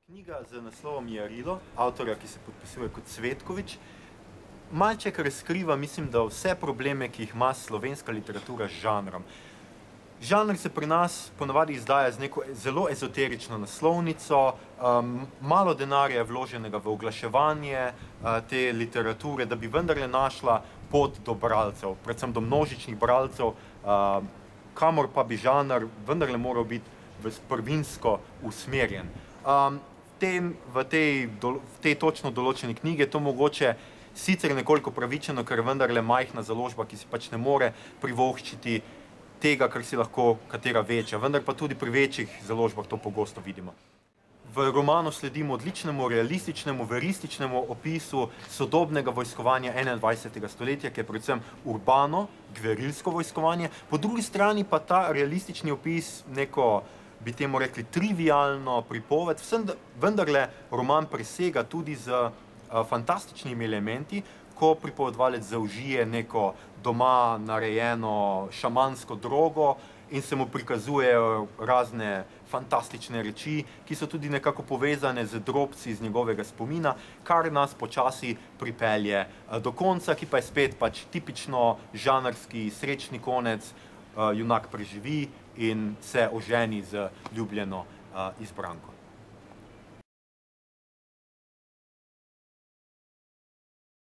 Knjiga z naslovom Jarilo, avtorja, ki se podpisuje kot Cvetkovič, malček razkriva, mislim, da vse probleme, ki jih ima slovenska literatura z žanrom. Žanr se pri nas ponavadi izdaja z neko zelo ezoterično naslovnico, malo denarja je vloženega v oglaševanje te literature, da bi vendarle našla pot do bralcev, predvsem do množičnih bralcev, kamor pa bi žanr vendarle moral biti prvinsko usmerjen. V tej točno določeni knjigi je to mogoče sicer nekoliko pravičeno, ker vendarle majhna založba, ki si pač ne more privoščiti tega, kar si lahko katera večja, vendar pa tudi pri večjih založbah to pogosto vidimo. V romanu sledimo odličnemu, realističnemu, verističnemu opisu sodobnega vojskovanja 21. stoletja, ki je predvsem urbano, gverilsko vojskovanje, po drugi strani pa ta realistični opis neko, bi temu rekli, trivialno pripoved, vendarle roman presega tudi z fantastičnimi elementi, ko pripovedovalec zaužije neko doma narejeno šamansko drogo in se mu prikazujejo razne fantastične reči, ki so tudi nekako povezane z drobci iz njegovega spomina, kar nas počasi pripelje do konca, ki pa je spet pač tipično žanrski srečni konec, junak preživi in se oženi z ljubljeno izbranko.